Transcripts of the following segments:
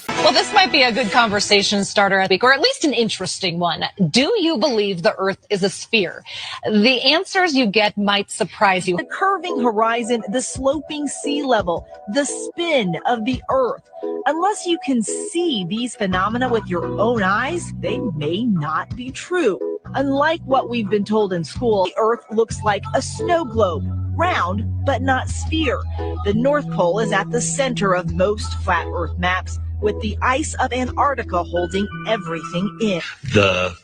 Well, this might be a good conversation starter, I think, or at least an interesting one. Do you believe the Earth is a sphere? The answers you get might surprise you. The curving horizon, the sloping sea level, the spin of the Earth. Unless you can see these phenomena with your own eyes, they may not be true. Unlike what we've been told in school, the Earth looks like a snow globe, round but not sphere. The North Pole is at the center of most flat Earth maps, with the ice of Antarctica holding everything in. The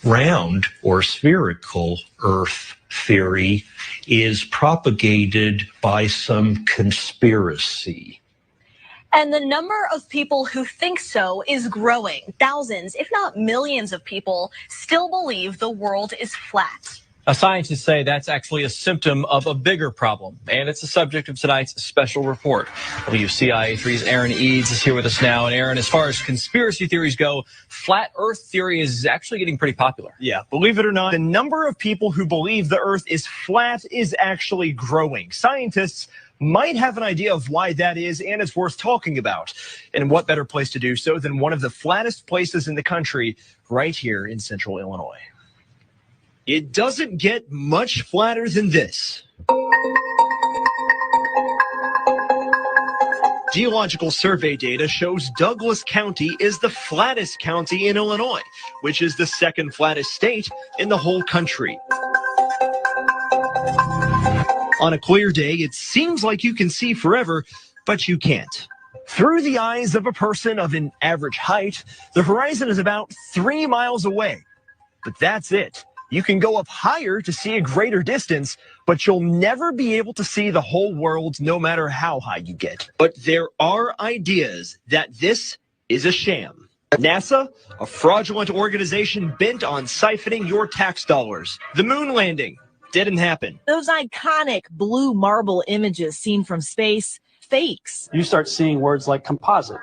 round or spherical Earth theory is propagated by some conspiracy. And the number of people who think so is growing. Thousands, if not millions of people still believe the world is flat. Scientists say that's actually a symptom of a bigger problem, and it's the subject of tonight's special report. WCIA3's Aaron Eads is here with us now. And Aaron, as far as conspiracy theories go, flat Earth theory is actually getting pretty popular. Yeah, believe it or not, the number of people who believe the Earth is flat is actually growing. Scientists might have an idea of why that is, and it's worth talking about. And what better place to do so than one of the flattest places in the country, right here in central Illinois. It doesn't get much flatter than this. Geological survey data shows Douglas County is the flattest county in Illinois, which is the second flattest state in the whole country. On a clear day, it seems like you can see forever, but you can't. Through the eyes of a person of an average height, the horizon is about 3 miles away. But that's it. You can go up higher to see a greater distance, but you'll never be able to see the whole world no matter how high you get. But there are ideas that this is a sham. NASA, a fraudulent organization bent on siphoning your tax dollars. The moon landing didn't happen. Those iconic blue marble images seen from space, fakes. You start seeing words like composite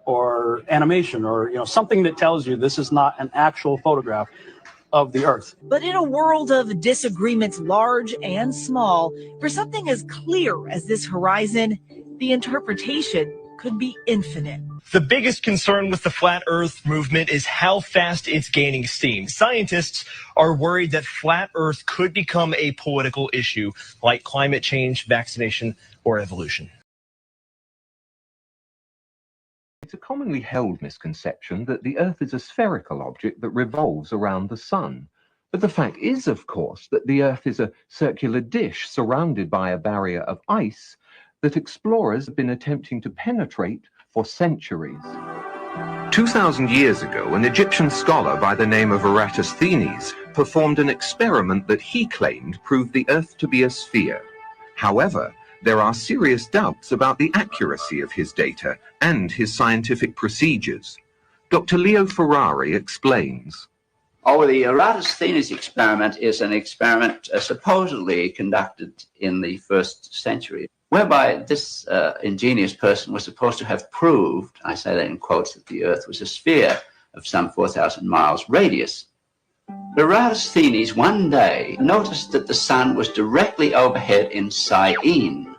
or animation or something that tells you this is not an actual photograph of the Earth. But in a world of disagreements large and small, for something as clear as this horizon, the interpretation could be infinite. The biggest concern with the flat Earth movement is how fast it's gaining steam. Scientists are worried that flat Earth could become a political issue like climate change, vaccination, or evolution. It's a commonly held misconception that the Earth is a spherical object that revolves around the sun. But the fact is, of course, that the Earth is a circular dish surrounded by a barrier of ice that explorers have been attempting to penetrate for centuries. 2,000 years ago, an Egyptian scholar by the name of Eratosthenes performed an experiment that he claimed proved the Earth to be a sphere. However, there are serious doubts about the accuracy of his data and his scientific procedures. Dr. Leo Ferrari explains. Oh, the Eratosthenes experiment is an experiment supposedly conducted in the 1st century, whereby this ingenious person was supposed to have proved, I say that in quotes, that the Earth was a sphere of some 4,000 miles radius. Eratosthenes one day noticed that the sun was directly overhead in Syene,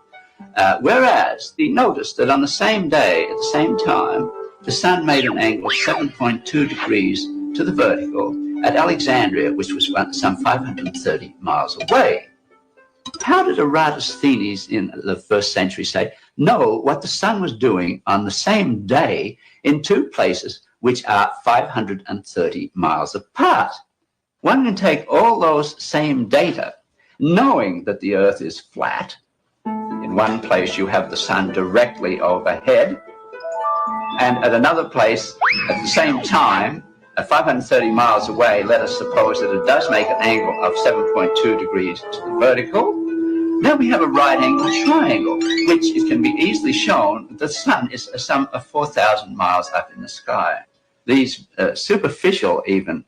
whereas he noticed that on the same day, at the same time, the sun made an angle of 7.2 degrees to the vertical at Alexandria, which was some 530 miles away. How did Eratosthenes in the 1st century know what the sun was doing on the same day in two places which are 530 miles apart? One can take all those same data, knowing that the Earth is flat. In one place you have the sun directly overhead, and at another place at the same time, at 530 miles away, let us suppose that it does make an angle of 7.2 degrees to the vertical. Then we have a right-angled triangle, which it can be easily shown that the sun is a sum of 4,000 miles up in the sky. These superficial even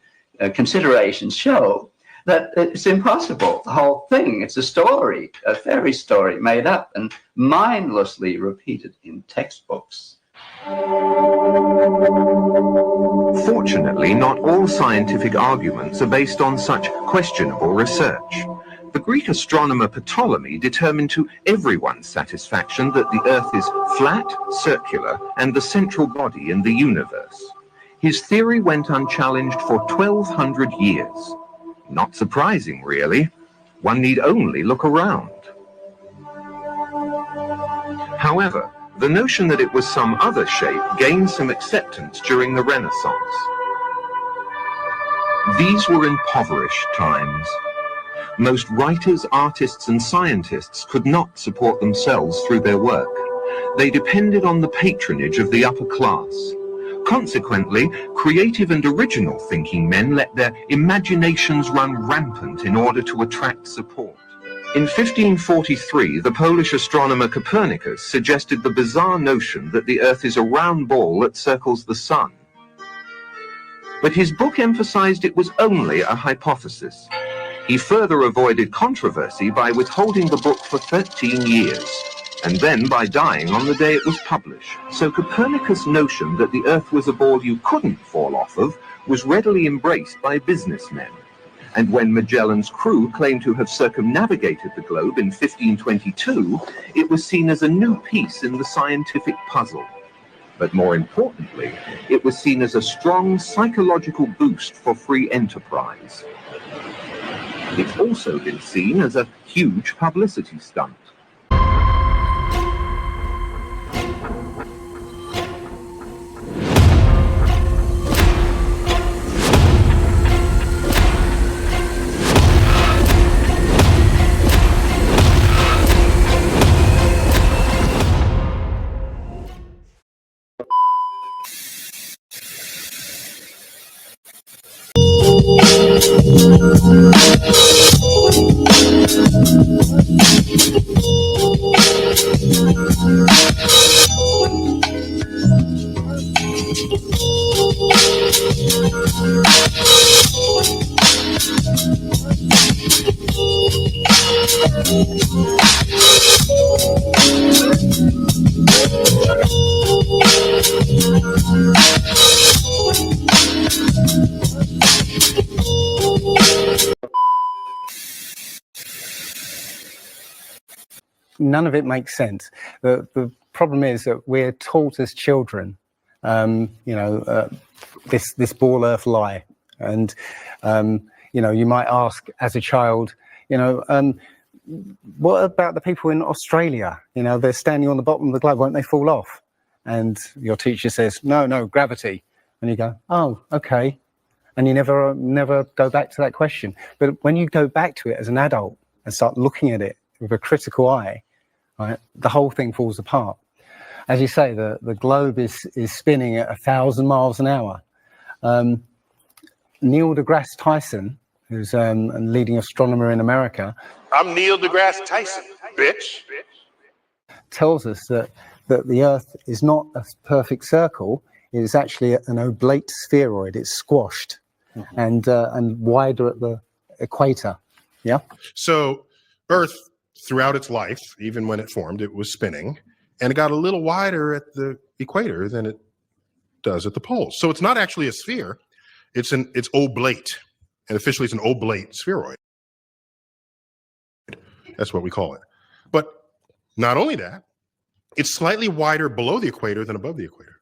considerations show that it's impossible. The whole thing, it's a story, a fairy story made up and mindlessly repeated in textbooks. Fortunately, not all scientific arguments are based on such questionable research. The Greek astronomer Ptolemy determined to everyone's satisfaction that the Earth is flat, circular, and the central body in the universe. His theory went unchallenged for 1,200 years. Not surprising, really. One need only look around. However, the notion that it was some other shape gained some acceptance during the Renaissance. These were impoverished times. Most writers, artists, and scientists could not support themselves through their work. They depended on the patronage of the upper class. Consequently, creative and original thinking men let their imaginations run rampant in order to attract support. In 1543, the Polish astronomer Copernicus suggested the bizarre notion that the Earth is a round ball that circles the sun. But his book emphasized it was only a hypothesis. He further avoided controversy by withholding the book for 13 years, and then by dying on the day it was published. So Copernicus' notion that the Earth was a ball you couldn't fall off of was readily embraced by businessmen. And when Magellan's crew claimed to have circumnavigated the globe in 1522, it was seen as a new piece in the scientific puzzle. But more importantly, it was seen as a strong psychological boost for free enterprise. It's also been seen as a huge publicity stunt. None of it makes sense. The problem is that we're taught as children, this ball Earth lie, and you might ask as a child, what about the people in Australia? They're standing on the bottom of the globe, won't they fall off? And your teacher says, no, gravity, and you go, oh, okay, and you never go back to that question. But when you go back to it as an adult and start looking at it with a critical eye, right, the whole thing falls apart. As you say, the globe is spinning at 1,000 miles an hour. Neil deGrasse Tyson, who's a leading astronomer in America. I'm Neil deGrasse Tyson, bitch. Tells us that the Earth is not a perfect circle. It is actually an oblate spheroid. It's squashed and wider at the equator. Yeah. So Earth, throughout its life, even when it formed, it was spinning, and it got a little wider at the equator than it does at the poles. So it's not actually a sphere. It's oblate, and officially it's an oblate spheroid. That's what we call it. But not only that, it's slightly wider below the equator than above the equator.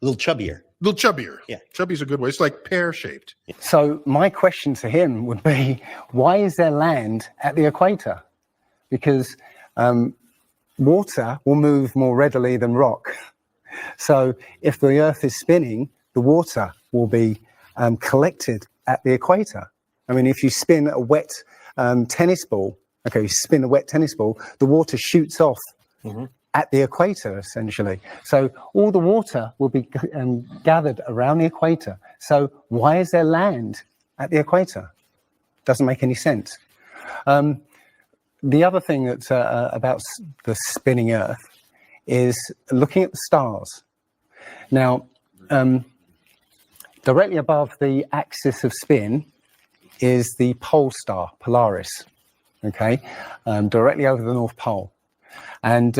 A little chubbier. A little chubbier. Yeah. Chubby's a good way. It's like pear-shaped. So my question to him would be, why is there land at the equator? Because water will move more readily than rock. So if the Earth is spinning, the water will be collected at the equator. I mean, if you spin a wet tennis ball, the water shoots off at the equator, essentially. So all the water will be gathered around the equator. So why is there land at the equator? Doesn't make any sense. The other thing that's about the spinning Earth is looking at the stars. Now, directly above the axis of spin is the pole star, Polaris, okay, directly over the North Pole. And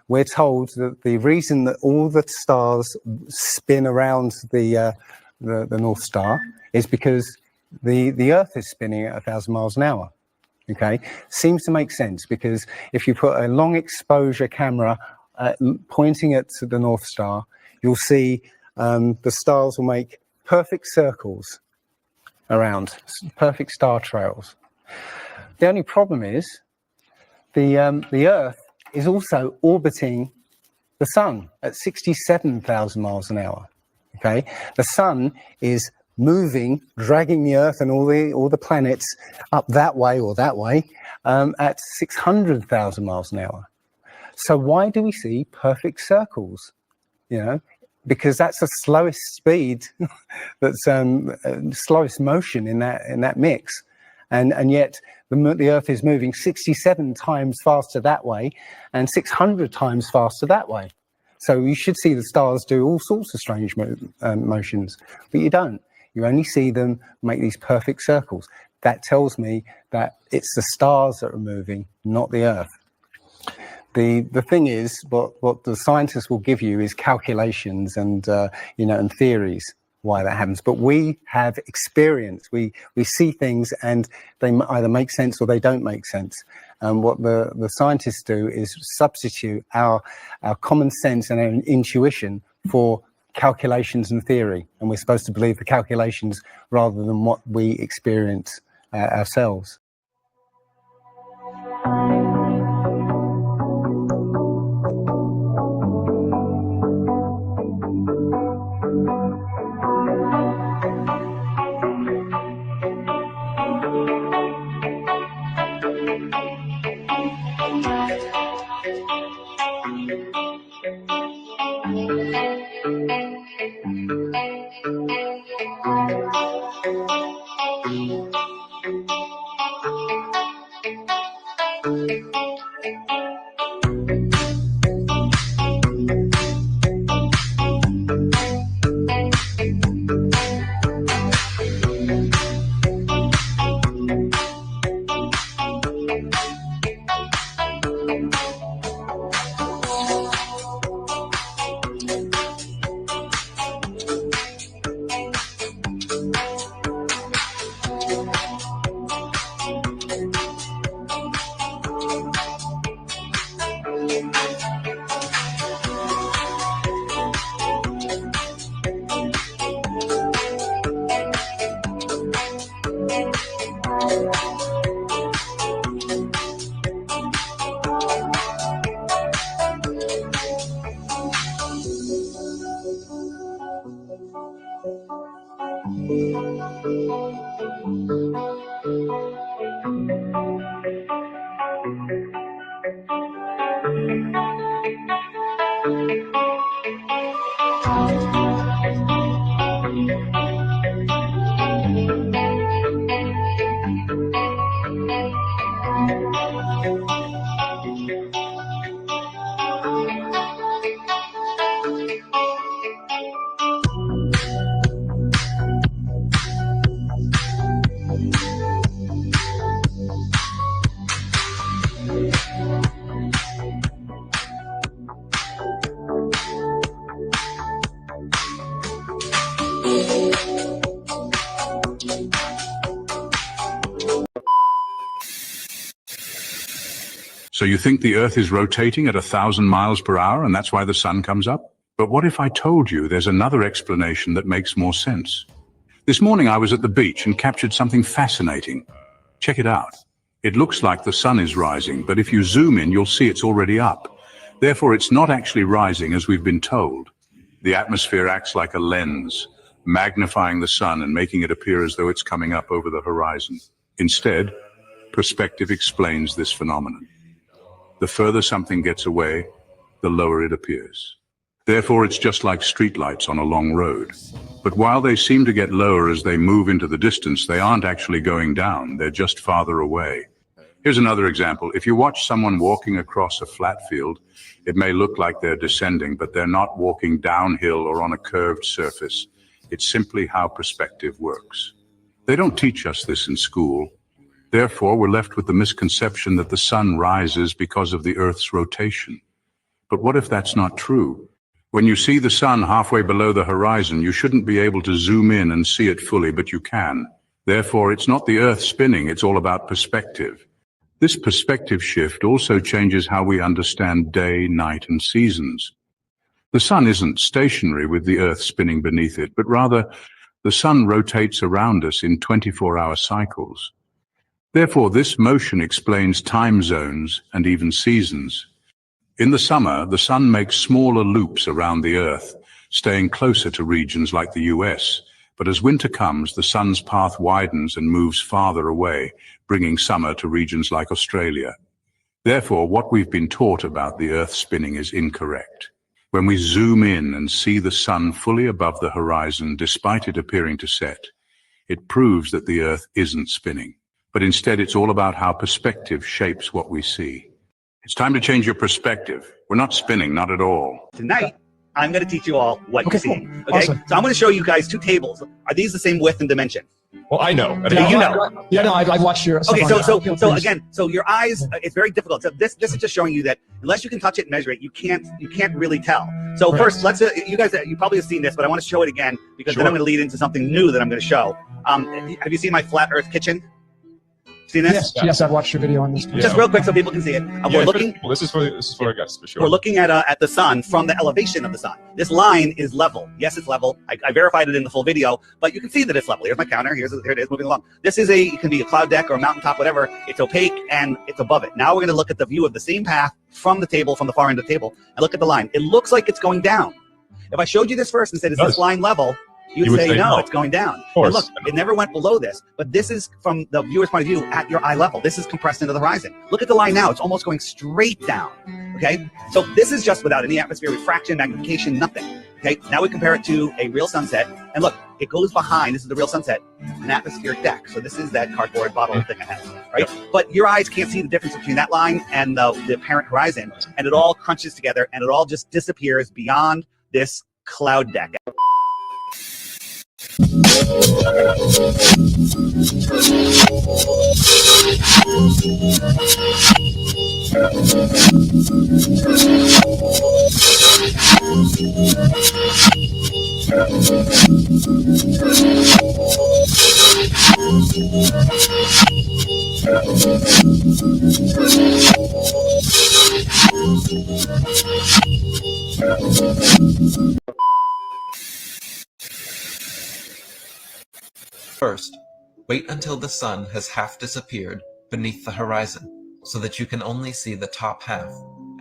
we're told that the reason that all the stars spin around the North Star is because the Earth is spinning at 1,000 miles an hour. Okay, seems to make sense, because if you put a long exposure camera pointing at the North Star, you'll see the stars will make perfect circles around, perfect star trails. The only problem is the Earth is also orbiting the sun at 67,000 miles an hour. Okay, the sun is moving, dragging the Earth and all the planets up that way or that way at 600,000 miles an hour. So why do we see perfect circles? You know, because that's the slowest speed, that's slowest motion in that mix, and yet the Earth is moving 67 times faster that way and 600 times faster that way. So you should see the stars do all sorts of strange motions, but you don't. You only see them make these perfect circles. That tells me that it's the stars that are moving, not the Earth. The thing is, what the scientists will give you is calculations and and theories why that happens. But we have experience. We see things and they either make sense or they don't make sense. And what the scientists do is substitute our common sense and our intuition for calculations and theory, and we're supposed to believe the calculations rather than what we experience ourselves. So you think the Earth is rotating at 1,000 miles per hour and that's why the sun comes up? But what if I told you there's another explanation that makes more sense? This morning I was at the beach and captured something fascinating. Check it out. It looks like the sun is rising, but if you zoom in, you'll see it's already up. Therefore, it's not actually rising as we've been told. The atmosphere acts like a lens, magnifying the sun and making it appear as though it's coming up over the horizon. Instead, perspective explains this phenomenon. The further something gets away, the lower it appears. Therefore, it's just like streetlights on a long road. But while they seem to get lower as they move into the distance, they aren't actually going down, they're just farther away. Here's another example. If you watch someone walking across a flat field, it may look like they're descending, but they're not walking downhill or on a curved surface. It's simply how perspective works. They don't teach us this in school. Therefore, we're left with the misconception that the sun rises because of the Earth's rotation. But what if that's not true? When you see the sun halfway below the horizon, you shouldn't be able to zoom in and see it fully, but you can. Therefore, it's not the Earth spinning, it's all about perspective. This perspective shift also changes how we understand day, night, and seasons. The sun isn't stationary with the Earth spinning beneath it, but rather the sun rotates around us in 24-hour cycles. Therefore, this motion explains time zones and even seasons. In the summer, the sun makes smaller loops around the Earth, staying closer to regions like the US. But as winter comes, the sun's path widens and moves farther away, bringing summer to regions like Australia. Therefore, what we've been taught about the Earth spinning is incorrect. When we zoom in and see the sun fully above the horizon, despite it appearing to set, it proves that the Earth isn't spinning. But instead, it's all about how perspective shapes what we see. It's time to change your perspective. We're not spinning, not at all. Tonight, I'm going to teach you all what you're seeing. Okay, awesome. So I'm going to show you guys two tables. Are these the same width and dimension? Well, I know. Yeah, you know. Yeah, no, I've watched your. Okay, so again, so your eyes, it's very difficult. So this is just showing you that unless you can touch it and measure it, you can't really tell. So first, let's you guys, you probably have seen this, but I want to show it again because then I'm going to lead into something new that I'm going to show. Have you seen my flat Earth kitchen? Seen this? Yes, I've watched your video on this. Just real quick so people can see it. We're looking. Well, this is for our guests for sure. We're looking at the sun from the elevation of the sun. This line is level. Yes, it's level. I verified it in the full video, but you can see that it's level. Here's my counter. Here it is moving along. This is it can be a cloud deck or a mountaintop, whatever. It's opaque and it's above it. Now we're going to look at the view of the same path from the table, from the far end of the table, and look at the line. It looks like it's going down. If I showed you this first and said, is this line level? You would say no, it's going down. And look, it never went below this, but this is from the viewer's point of view at your eye level. This is compressed into the horizon. Look at the line now. It's almost going straight down. Okay, so this is just without any atmosphere, refraction, magnification, nothing. Okay, now we compare it to a real sunset, and look, it goes behind, this is the real sunset, an atmospheric deck. So this is that cardboard bottle thing I have, right? But your eyes can't see the difference between that line and the apparent horizon, and it all crunches together, and it all just disappears beyond this cloud deck. First, wait until the sun has half disappeared beneath the horizon, so that you can only see the top half,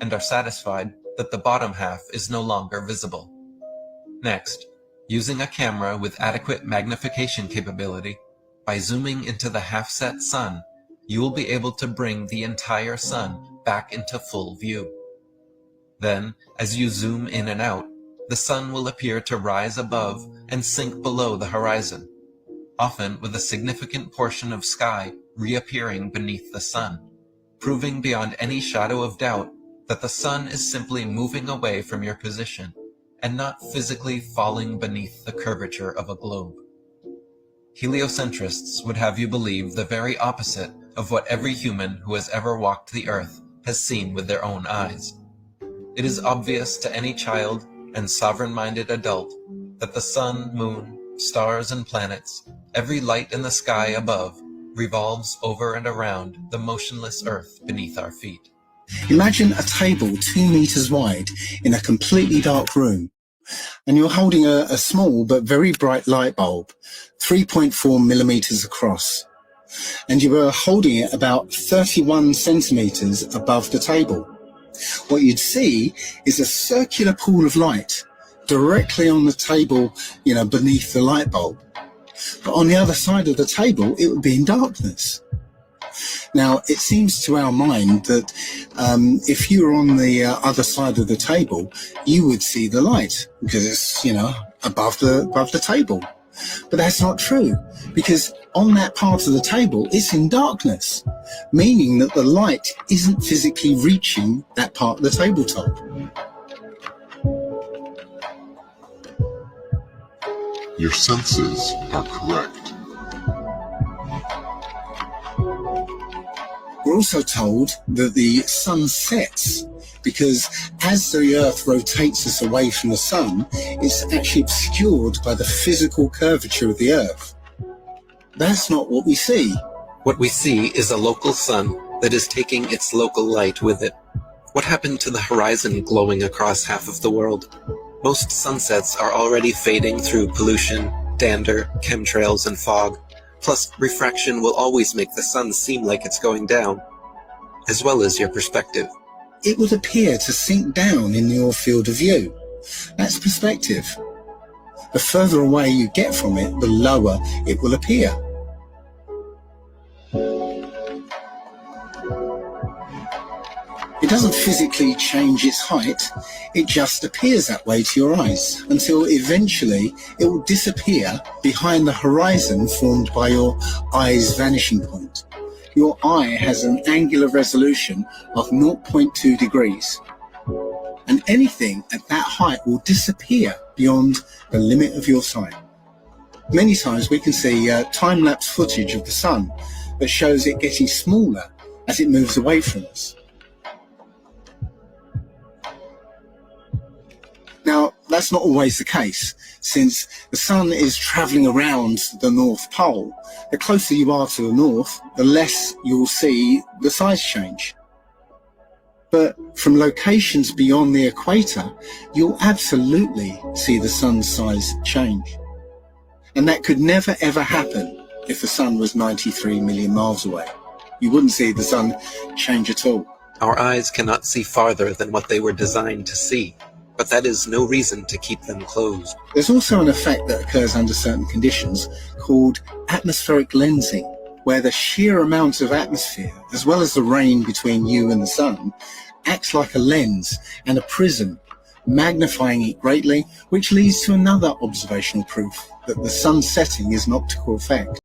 and are satisfied that the bottom half is no longer visible. Next, using a camera with adequate magnification capability, by zooming into the half-set sun, you will be able to bring the entire sun back into full view. Then, as you zoom in and out, the sun will appear to rise above and sink below the horizon, often with a significant portion of sky reappearing beneath the sun, proving beyond any shadow of doubt that the sun is simply moving away from your position and not physically falling beneath the curvature of a globe. Heliocentrists would have you believe the very opposite of what every human who has ever walked the earth has seen with their own eyes. It is obvious to any child and sovereign-minded adult that the sun, moon, stars, and planets, every light in the sky above, revolves over and around the motionless earth beneath our feet. Imagine a table 2 meters wide in a completely dark room, and you're holding a small but very bright light bulb, 3.4 millimeters across, and you were holding it about 31 centimeters above the table. What you'd see is a circular pool of light directly on the table, beneath the light bulb. But on the other side of the table, it would be in darkness. Now, it seems to our mind that if you were on the other side of the table, you would see the light because it's, above the table. But that's not true, because on that part of the table, it's in darkness, meaning that the light isn't physically reaching that part of the tabletop. Your senses are correct. also told that the sun sets because as the Earth rotates us away from the sun, it's actually obscured by the physical curvature of the Earth. That's not what we see. What we see is a local sun that is taking its local light with it. What happened to the horizon glowing across half of the world? Most sunsets are already fading through pollution, dander, chemtrails, and fog. Plus, refraction will always make the sun seem like it's going down, as well as your perspective. It would appear to sink down in your field of view. That's perspective. The further away you get from it, the lower it will appear. It doesn't physically change its height, it just appears that way to your eyes, until eventually it will disappear behind the horizon formed by your eye's vanishing point. Your eye has an angular resolution of 0.2 degrees, and anything at that height will disappear beyond the limit of your sight. Many times we can see time-lapse footage of the sun that shows it getting smaller as it moves away from us. Now, that's not always the case, since the sun is travelling around the North Pole. The closer you are to the north, the less you'll see the size change. But from locations beyond the equator, you'll absolutely see the sun's size change. And that could never ever happen if the sun was 93 million miles away. You wouldn't see the sun change at all. Our eyes cannot see farther than what they were designed to see, but that is no reason to keep them closed. There's also an effect that occurs under certain conditions called atmospheric lensing, where the sheer amount of atmosphere, as well as the rain between you and the sun, acts like a lens and a prism, magnifying it greatly, which leads to another observational proof that the sun setting is an optical effect.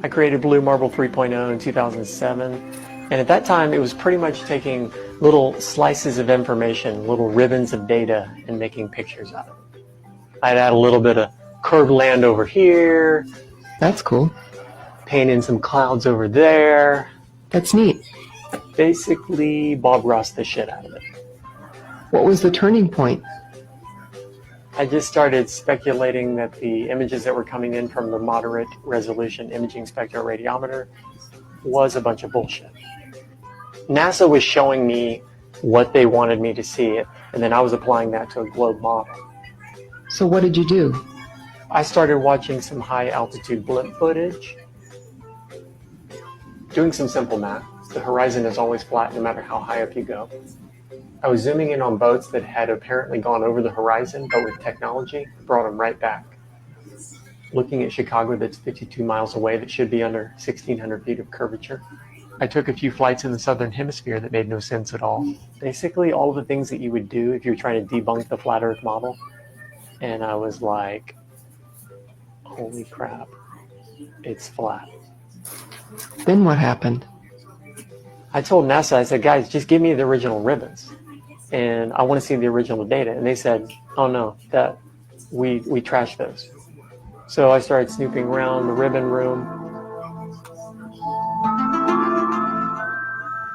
I created Blue Marble 3.0 in 2007, and at that time it was pretty much taking little slices of information, little ribbons of data, and making pictures out of it. I'd add a little bit of curved land over here. That's cool. Paint in some clouds over there. That's neat. Basically Bob Ross the shit out of it. What was the turning point? I just started speculating that the images that were coming in from the moderate resolution imaging spectroradiometer was a bunch of bullshit. NASA was showing me what they wanted me to see, and then I was applying that to a globe model. So what did you do? I started watching some high altitude blimp footage, doing some simple math. The horizon is always flat no matter how high up you go. I was zooming in on boats that had apparently gone over the horizon, but with technology, brought them right back. Looking at Chicago that's 52 miles away that should be under 1,600 feet of curvature. I took a few flights in the southern hemisphere that made no sense at all. Basically all of the things that you would do if you were trying to debunk the flat earth model. And I was like, holy crap, it's flat. Then what happened? I told NASA, I said, guys, just give me the original ribbons. And I want to see the original data. And they said, oh no, that we trashed those. So I started snooping around the ribbon room.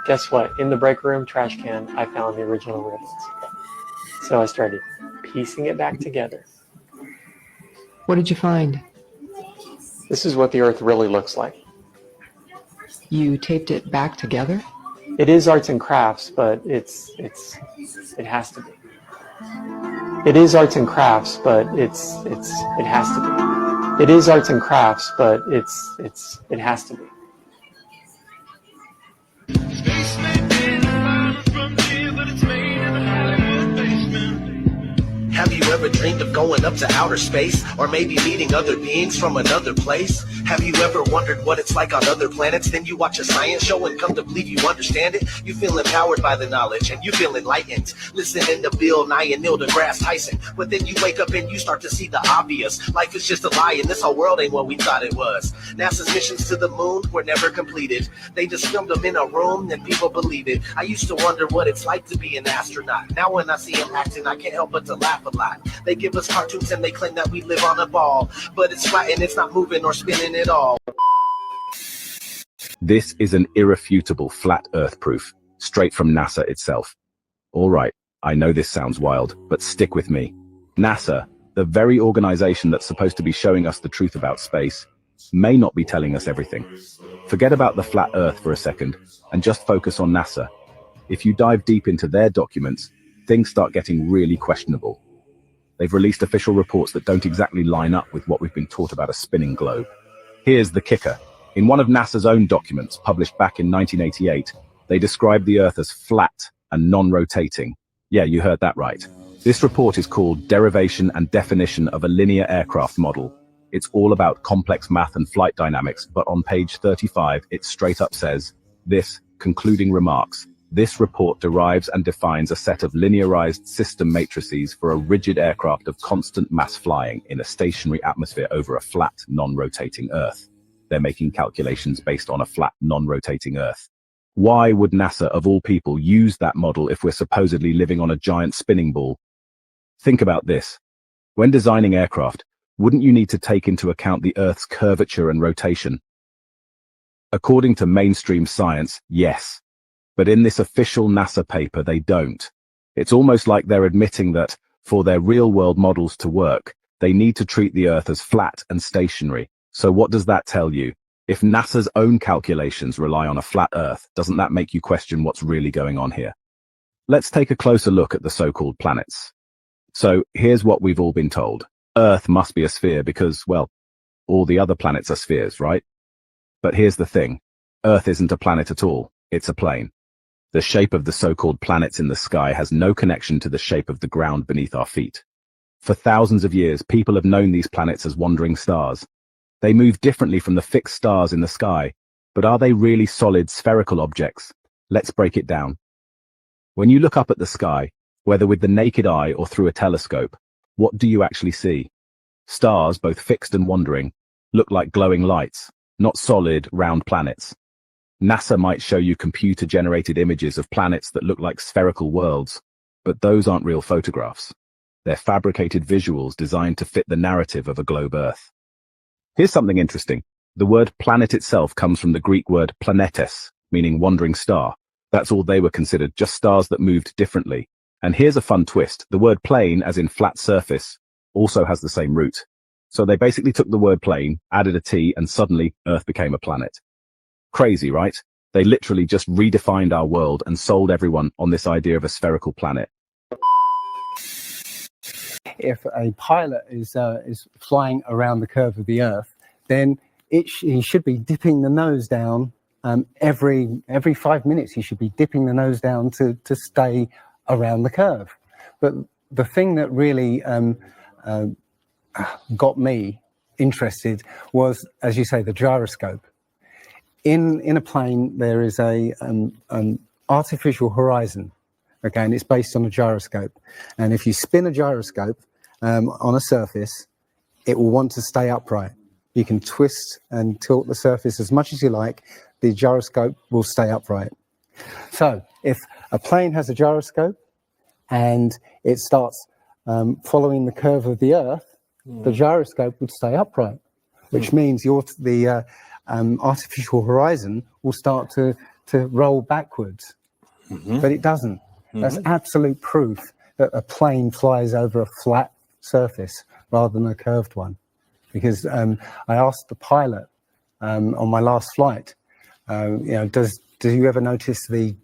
Guess what? In the break room trash can, I found the original ribbons. So I started piecing it back together. What did you find? This is what the Earth really looks like. You taped it back together? It is arts and crafts, but it has to be. It is arts and crafts, but it has to be. It is arts and crafts, but it has to be. Have you ever dreamed of going up to outer space? Or maybe meeting other beings from another place? Have you ever wondered what it's like on other planets? Then you watch a science show and come to believe you understand it? You feel empowered by the knowledge and you feel enlightened. Listening to Bill Nye and Neil deGrasse Tyson. But then you wake up and you start to see the obvious. Life is just a lie and this whole world ain't what we thought it was. NASA's missions to the moon were never completed. They just filmed them in a room and people believe it. I used to wonder what it's like to be an astronaut. Now when I see them acting, I can't help but to laugh a lot. They give us cartoons and they claim that we live on a ball, but it's flat and it's not moving or spinning at all. This is an irrefutable flat earth proof, straight from NASA itself. All right, I know this sounds wild, but stick with me. NASA, the very organization that's supposed to be showing us the truth about space, may not be telling us everything. Forget about the flat earth for a second and just focus on NASA. If you dive deep into their documents, things start getting really questionable. They've released official reports that don't exactly line up with what we've been taught about a spinning globe. Here's the kicker. In one of NASA's own documents, published back in 1988, they described the Earth as flat and non-rotating. Yeah, you heard that right. This report is called Derivation and Definition of a Linear Aircraft Model. It's all about complex math and flight dynamics, but on page 35, it straight up says, this, concluding remarks, this report derives and defines a set of linearized system matrices for a rigid aircraft of constant mass flying in a stationary atmosphere over a flat, non-rotating Earth. They're making calculations based on a flat, non-rotating Earth. Why would NASA, of all people, use that model if we're supposedly living on a giant spinning ball? Think about this. When designing aircraft, wouldn't you need to take into account the Earth's curvature and rotation? According to mainstream science, yes. But in this official NASA paper, they don't. It's almost like they're admitting that, for their real-world models to work, they need to treat the Earth as flat and stationary. So what does that tell you? If NASA's own calculations rely on a flat Earth, doesn't that make you question what's really going on here? Let's take a closer look at the so-called planets. So here's what we've all been told. Earth must be a sphere because, well, all the other planets are spheres, right? But here's the thing. Earth isn't a planet at all. It's a plane. The shape of the so-called planets in the sky has no connection to the shape of the ground beneath our feet. For thousands of years, people have known these planets as wandering stars. They move differently from the fixed stars in the sky, but are they really solid spherical objects? Let's break it down. When you look up at the sky, whether with the naked eye or through a telescope, what do you actually see? Stars, both fixed and wandering, look like glowing lights, not solid, round planets. NASA might show you computer-generated images of planets that look like spherical worlds, but those aren't real photographs. They're fabricated visuals designed to fit the narrative of a globe Earth. Here's something interesting. The word planet itself comes from the Greek word planetes, meaning wandering star. That's all they were considered, just stars that moved differently. And here's a fun twist. The word plane, as in flat surface, also has the same root. So they basically took the word plane, added a T, and suddenly Earth became a planet. Crazy, right? They literally just redefined our world and sold everyone on this idea of a spherical planet. If a pilot is flying around the curve of the Earth, then he should be dipping the nose down every 5 minutes. He should be dipping the nose down to stay around the curve. But the thing that really got me interested was, as you say, the gyroscope. In a plane, there is an artificial horizon, okay, and it's based on a gyroscope. And if you spin a gyroscope on a surface, it will want to stay upright. You can twist and tilt the surface as much as you like. The gyroscope will stay upright. So if a plane has a gyroscope and it starts following the curve of the Earth, the gyroscope would stay upright, which means the artificial horizon will start to roll backwards, but it doesn't. That's absolute proof that a plane flies over a flat surface rather than a curved one. Because I asked the pilot on my last flight, do you ever notice the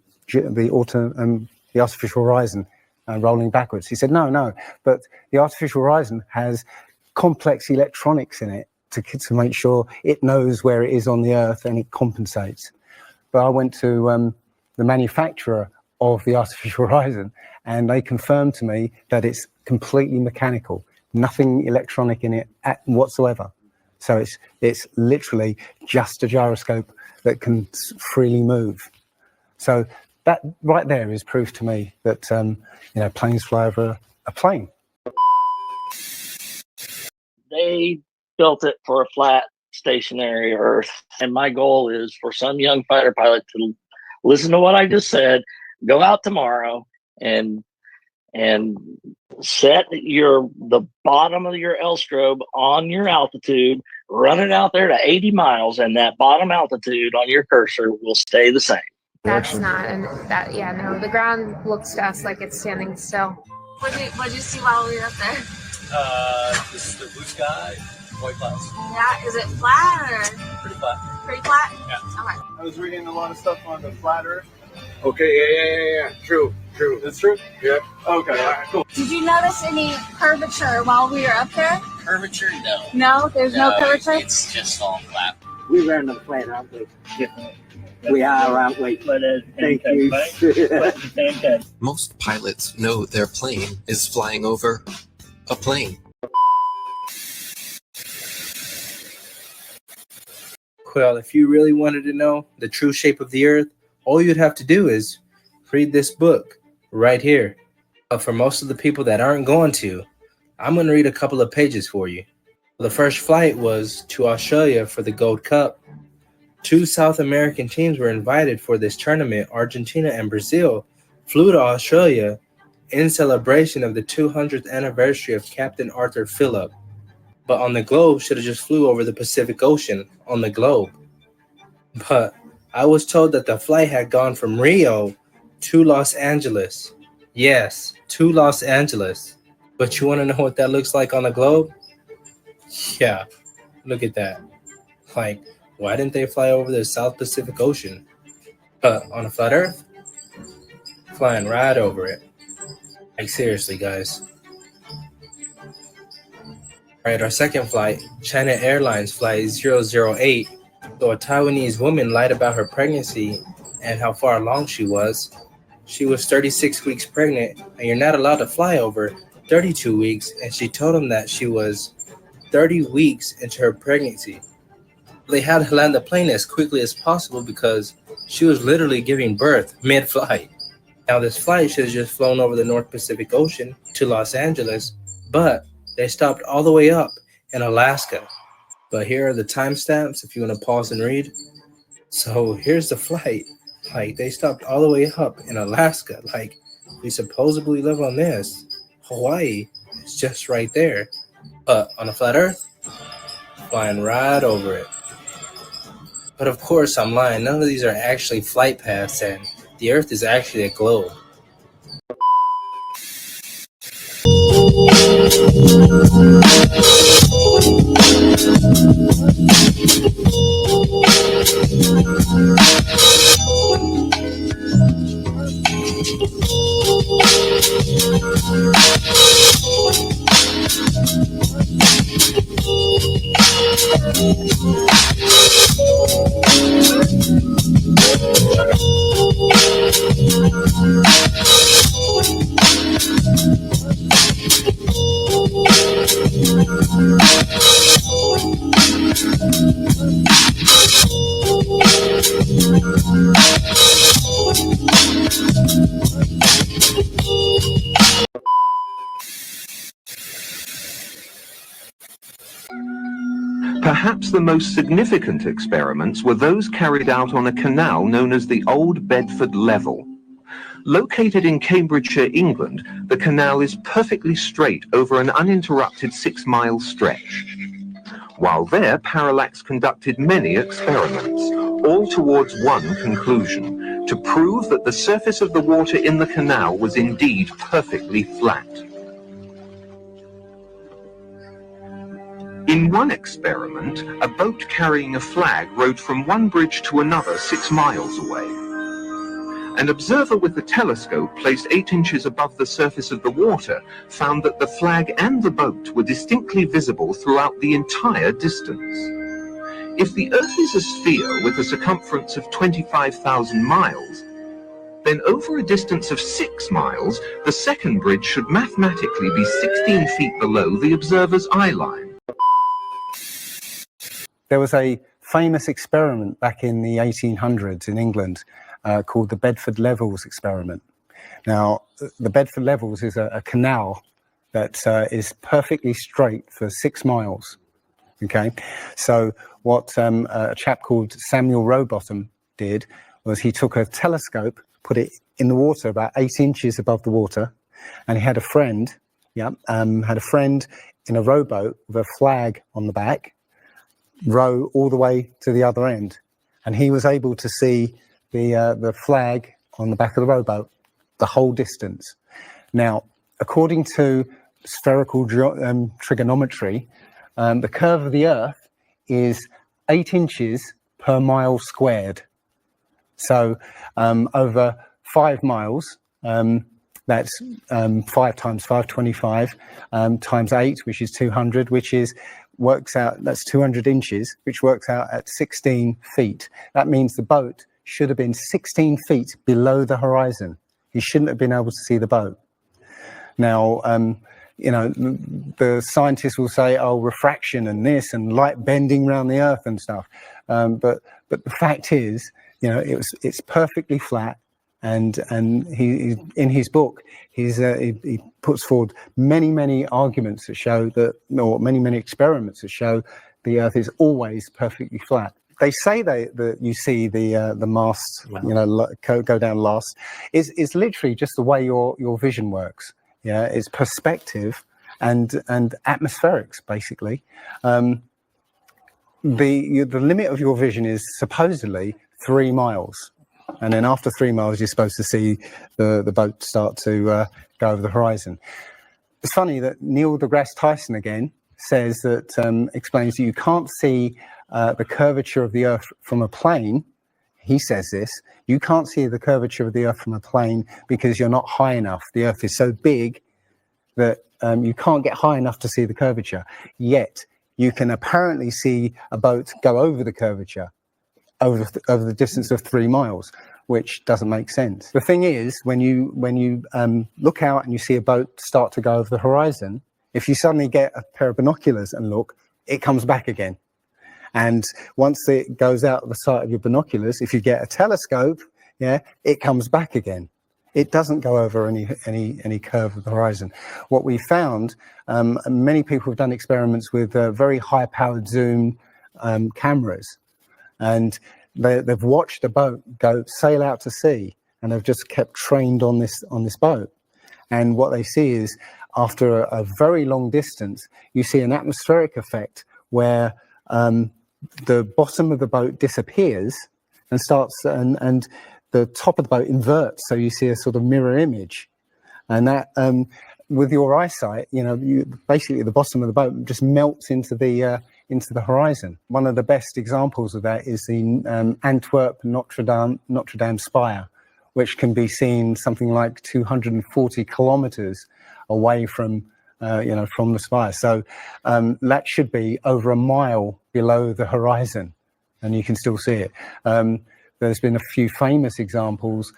artificial horizon rolling backwards. He said, no, but the artificial horizon has complex electronics in it to make sure it knows where it is on the Earth and it compensates. But I went to the manufacturer of the artificial horizon, and they confirmed to me that it's completely mechanical, nothing electronic in it whatsoever. So it's literally just a gyroscope that can freely move. So that right there is proof to me that planes fly over a plane. They built it for a flat, stationary Earth, and my goal is for some young fighter pilot to listen to what I just said, go out tomorrow and set the bottom of your L strobe on your altitude, run it out there to 80 miles, and that bottom altitude on your cursor will stay the same. That's not, and that, yeah, no, the ground looks to us like it's standing still. What did you see while we were up there? This is the blue sky, white clouds. Yeah, is it flat or? Pretty flat. Pretty flat? Yeah. Okay. I was reading a lot of stuff on the flat Earth. Okay, yeah. True. It's true? Yeah. Okay, all right, cool. Did you notice any curvature while we were up there? Curvature, no. No, there's no curvature? It's just all flat. We ran the plane, aren't we? We are, aren't we? Thank you. Most pilots know their plane is flying over a plane. Well, if you really wanted to know the true shape of the Earth, all you'd have to do is read this book right here. But for most of the people that aren't going to, I'm going to read a couple of pages for you. The first flight was to Australia for the Gold Cup. 2 South American teams were invited for this tournament. Argentina and Brazil flew to Australia in celebration of the 200th anniversary of Captain Arthur Phillip. But on the globe, should have just flew over the Pacific Ocean on the globe. But I was told that the flight had gone from Rio to Los Angeles. Yes, to Los Angeles. But you want to know what that looks like on the globe? Yeah, look at that. Like, why didn't they fly over the South Pacific Ocean? On a flat Earth? Flying right over it. Like, seriously, guys. Alright, our second flight, China Airlines Flight 008. So a Taiwanese woman lied about her pregnancy and how far along she was. She was 36 weeks pregnant, and you're not allowed to fly over 32 weeks, and she told them that she was 30 weeks into her pregnancy. They had to land the plane as quickly as possible because she was literally giving birth mid-flight. Now, this flight should have just flown over the North Pacific Ocean to Los Angeles, but they stopped all the way up in Alaska. But here are the timestamps if you want to pause and read. So here's the flight. Like, they stopped all the way up in Alaska. Like, we supposedly live on this. Hawaii is just right there. But on a flat Earth, flying right over it. But of course, I'm lying. None of these are actually flight paths, and the Earth is actually a globe. Perhaps the most significant experiments were those carried out on a canal known as the Old Bedford Level. Located in Cambridgeshire, England, the canal is perfectly straight over an uninterrupted 6-mile stretch. While there, Parallax conducted many experiments, all towards one conclusion: to prove that the surface of the water in the canal was indeed perfectly flat. In one experiment, a boat carrying a flag rowed from one bridge to another 6 miles away. An observer with a telescope placed 8 inches above the surface of the water found that the flag and the boat were distinctly visible throughout the entire distance. If the Earth is a sphere with a circumference of 25,000 miles, then over a distance of 6 miles, the second bridge should mathematically be 16 feet below the observer's eye line. There was a famous experiment back in the 1800s in England called the Bedford Levels experiment. Now, the Bedford Levels is a canal that is perfectly straight for 6 miles. Okay, so what a chap called Samuel Rowbottom did was he took a telescope, put it in the water about 8 inches above the water, and he had a friend, in a rowboat with a flag on the back, row all the way to the other end, and he was able to see the flag on the back of the rowboat the whole distance. Now, according to spherical trigonometry, the curve of the Earth is 8 inches per mile squared. So over 5 miles, that's 5 times 5, 25, times 8, which is 200, works out, that's 200 inches, which works out at 16 feet. That means the boat should have been 16 feet below the horizon. You shouldn't have been able to see the boat. Now, the scientists will say, oh, refraction and this and light bending around the Earth and stuff. But the fact is, it's perfectly flat. And he in his book, he puts forward many arguments that show that, or many experiments that show the Earth is always perfectly flat. They say that you see the mast, go down last. Is literally just the way your vision works. Yeah, it's perspective and atmospherics basically. The limit of your vision is supposedly 3 miles. And then after 3 miles, you're supposed to see the boat start to go over the horizon. It's funny that Neil deGrasse Tyson again says that, explains that you can't see the curvature of the Earth from a plane. He says this, you can't see the curvature of the Earth from a plane because you're not high enough. The Earth is so big that you can't get high enough to see the curvature. Yet you can apparently see a boat go over the curvature over the distance of 3 miles, which doesn't make sense. The thing is, when you look out and you see a boat start to go over the horizon, if you suddenly get a pair of binoculars and look, it comes back again. And once it goes out of the sight of your binoculars, if you get a telescope, it comes back again. It doesn't go over any curve of the horizon. What we found, many people have done experiments with very high-powered zoom cameras, and they've watched a boat sail out to sea, and they've just kept trained on this boat. And what they see is, after a very long distance, you see an atmospheric effect where the bottom of the boat disappears and the top of the boat inverts, so you see a sort of mirror image. And that, with your eyesight, basically the bottom of the boat just melts into the horizon. One of the best examples of that is the Antwerp Notre Dame spire, which can be seen something like 240 kilometers away from the spire. So that should be over a mile below the horizon, and you can still see it. There's been a few famous examples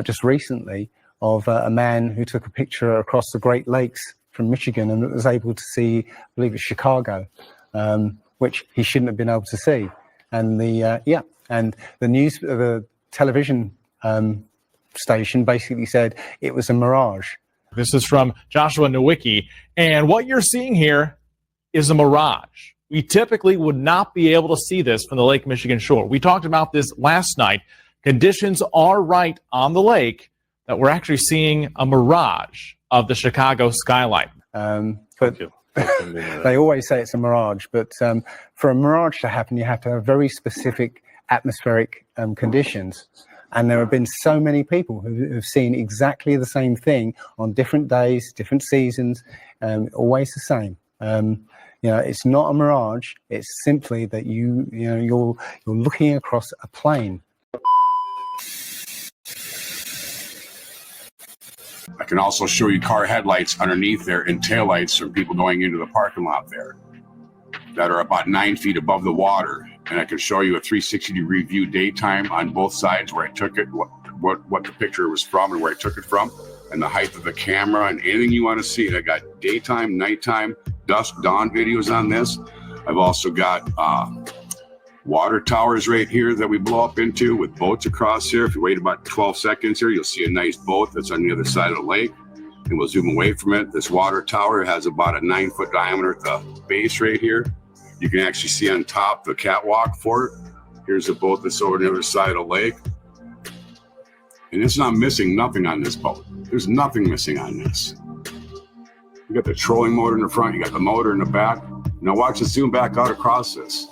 just recently of a man who took a picture across the Great Lakes from Michigan and was able to see, I believe it's Chicago, which he shouldn't have been able to see. And the television station basically said it was a mirage. This is from Joshua Nowicki, and what you're seeing here is a mirage. We typically would not be able to see this from the Lake Michigan shore. We talked about this last night. Conditions are right on the lake that we're actually seeing a mirage of the Chicago skyline. But they always say it's a mirage, but for a mirage to happen, you have to have very specific atmospheric conditions. And there have been so many people who have seen exactly the same thing on different days, different seasons, always the same. It's not a mirage. It's simply that you're looking across a plane. I can also show you car headlights underneath there and taillights from people going into the parking lot there that are about 9 feet above the water. And I can show you a 360-degree view daytime on both sides where I took it, what the picture was from and where I took it from, and the height of the camera and anything you want to see. And I got daytime, nighttime, dusk, dawn videos on this. I've also got water towers right here that we blow up into with boats across here. If you wait about 12 seconds here, you'll see a nice boat that's on the other side of the lake. And we'll zoom away from it. This water tower has about a 9-foot diameter at the base right here. You can actually see on top the catwalk for it. Here's a boat that's over on the other side of the lake. And it's not missing nothing on this boat. There's nothing missing on this. You got the trolling motor in the front, you got the motor in the back. Now watch it zoom back out across this.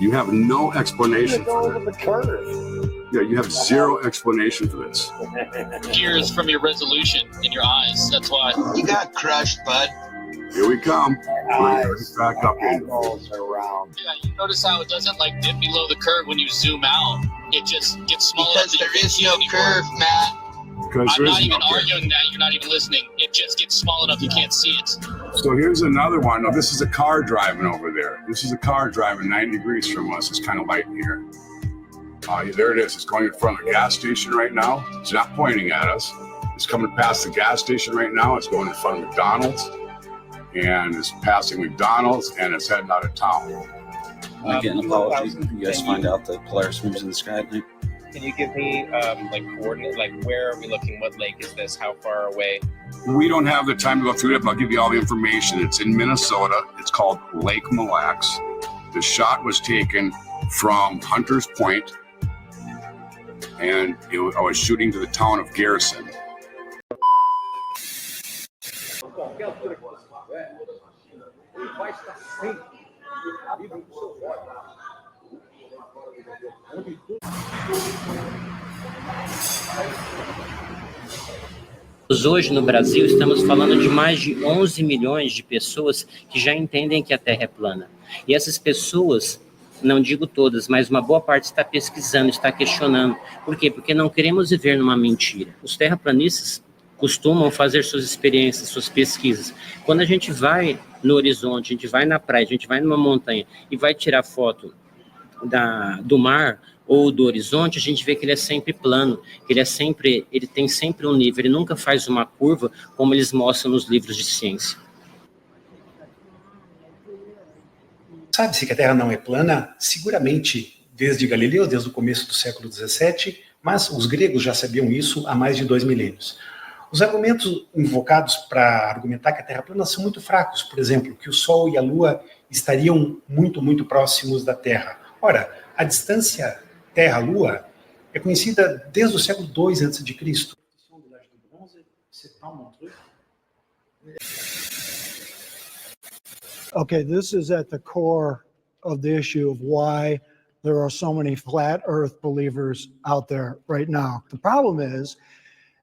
You have no explanation for it. Yeah, you have zero explanation for this. Tears from your resolution in your eyes. That's why. You got crushed, bud. Here we come. Back up in. Yeah, you notice how it doesn't like dip below the curve when you zoom out. It just gets smaller. Because there is no curve, Matt. I'm not even arguing that. You're not even listening. It just gets small enough you can't see it. So here's another one. Now, this is a car driving over there. This is a car driving 90 degrees from us. It's kind of light in here. There it is. It's going in front of the gas station right now. It's not pointing at us. It's coming past the gas station right now. It's going in front of McDonald's. And it's passing McDonald's and it's heading out of town. Again, apologies if you guys find out that Polaris moves in the sky at night. Can you give me like coordinate, like where are we looking? What lake is this? How far away? We don't have the time to go through it, but I'll give you all the information. It's in Minnesota. It's called Lake Mille Lacs. The shot was taken from Hunters Point, and I was shooting to the town of Garrison. Hoje no Brasil estamos falando de mais de 11 milhões de pessoas que já entendem que a Terra é plana. E essas pessoas, não digo todas, mas uma boa parte está pesquisando, está questionando. Por quê? Porque não queremos viver numa mentira. Os terraplanistas costumam fazer suas experiências, suas pesquisas. Quando a gente vai no horizonte, a gente vai na praia, a gente vai numa montanha e vai tirar foto do mar ou do horizonte, a gente vê que ele é sempre plano, que ele tem sempre um nível, ele nunca faz uma curva como eles mostram nos livros de ciência. Sabe-se que a Terra não é plana? Seguramente desde Galileu, desde o começo do século XVII, mas os gregos já sabiam isso há mais de 2 milênios. Os argumentos invocados para argumentar que a Terra é plana são muito fracos. Por exemplo, que o Sol e a Lua estariam muito, muito próximos da Terra. Ora, a distância Terra-Lua é conhecida desde o século II a.C. Okay, this is at the core of the issue of why there are so many flat Earth believers out there right now. The problem is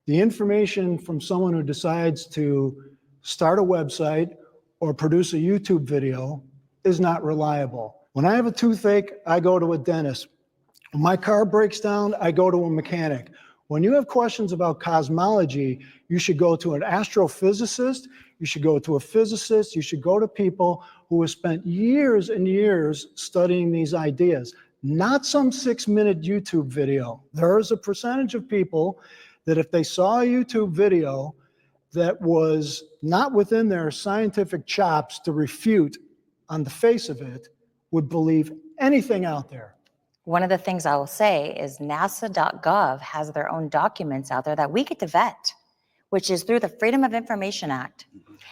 the information from someone who decides to start a website or produce a YouTube video is not reliable. When I have a toothache, I go to a dentist. When my car breaks down, I go to a mechanic. When you have questions about cosmology, you should go to an astrophysicist, you should go to a physicist, you should go to people who have spent years and years studying these ideas, not some 6-minute YouTube video. There is a percentage of people that if they saw a YouTube video that was not within their scientific chops to refute on the face of it, would believe anything out there. One of the things I will say is NASA.gov has their own documents out there that we get to vet, which is through the Freedom of Information Act.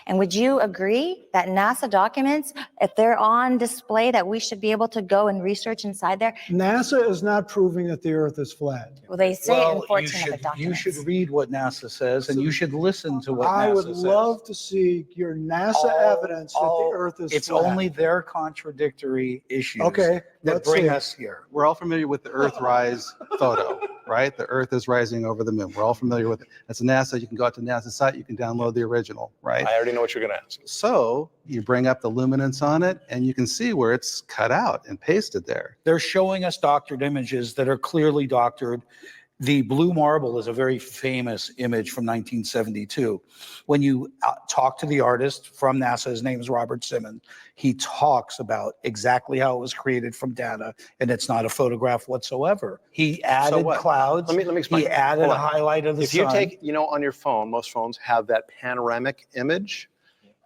And would you agree that NASA documents, if they're on display, that we should be able to go and research inside there? NASA is not proving that the Earth is flat. Well, they say it in 14 of the documents. You should read what NASA says, and you should listen to what I NASA would says. love to see your NASA evidence that the Earth is It's flat. only their contradictory issues Okay, that let's bring see. us here. We're all familiar with the Earthrise photo, right? The Earth is rising over the moon. We're all familiar with it. That's NASA. You can go out to NASA's site. You can download the original, right? I already know what you're going to ask. So you bring up the luminance on it, and you can see where it's cut out and pasted there. They're showing us doctored images that are clearly doctored. The blue marble is a very famous image from 1972. When you talk to the artist from NASA, his name is Robert Simmons, he talks about exactly how it was created from data, and it's not a photograph whatsoever. He added what? clouds. Let me explain. He added Hold a on. highlight of the If sun. you take, on your phone, most phones have that panoramic image.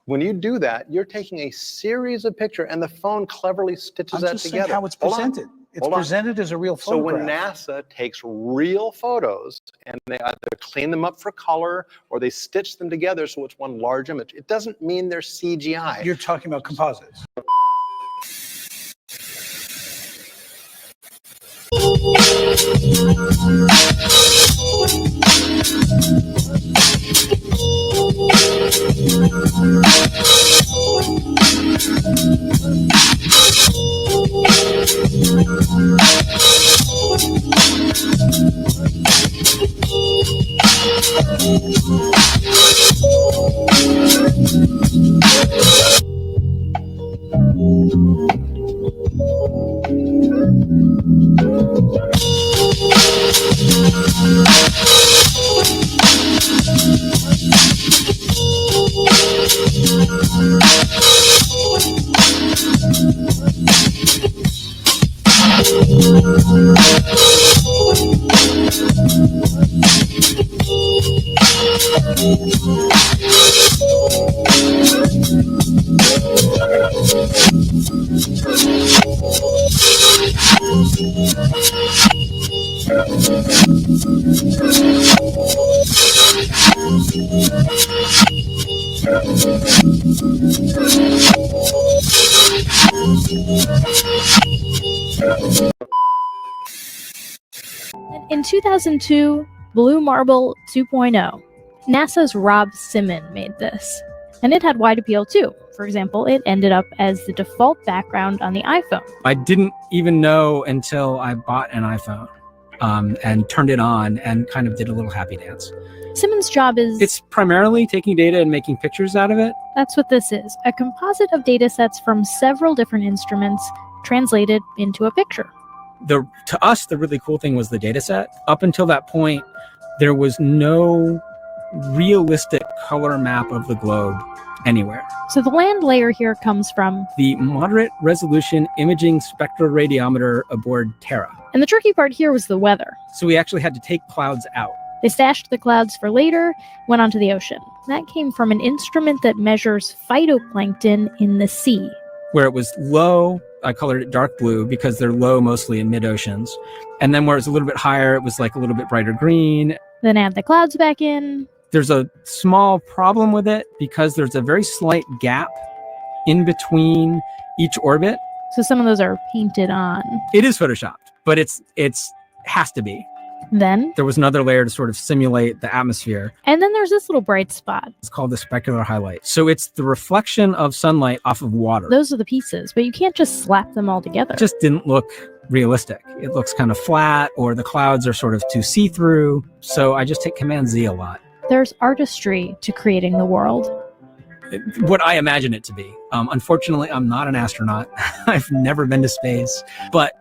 When you do that, you're taking a series of pictures, and the phone cleverly stitches I'm that just together. saying how it's Hold on. presented. It's Hold on. presented as a real So when photograph. NASA takes real photos and they either clean them up for color or they stitch them together so it's one large image, it doesn't mean they're CGI. You're talking about composites. In 2002, Blue Marble 2.0, NASA's Rob Simmons made this. And it had wide appeal too. For example, it ended up as the default background on the iPhone. I didn't even know until I bought an iPhone and turned it on and kind of did a little happy dance. Simmons' job is... It's primarily taking data and making pictures out of it. That's what this is, a composite of data sets from several different instruments translated into a picture. To us, the really cool thing was the data set. Up until that point, there was no realistic color map of the globe anywhere. So the land layer here comes from the moderate resolution imaging spectroradiometer aboard T.I.R. And the tricky part here was the weather. So we actually had to take clouds out. They stashed the clouds for later, went onto the ocean. That came from an instrument that measures phytoplankton in the sea. Where it was low, I colored it dark blue because they're low mostly in mid-oceans. And then where it's a little bit higher, it was like a little bit brighter green. Then add the clouds back in. There's a small problem with it because there's a very slight gap in between each orbit. So some of those are painted on. It is photoshopped, but it's has to be. Then there was another layer to sort of simulate the atmosphere. And then there's this little bright spot. It's called the specular highlight. So it's the reflection of sunlight off of water. Those are the pieces, but you can't just slap them all together. It just didn't look realistic. It looks kind of flat, or the clouds are sort of too see-through. So I just hit Command Z a lot. There's artistry to creating the world. What I imagine it to be. Unfortunately, I'm not an astronaut. I've never been to space, but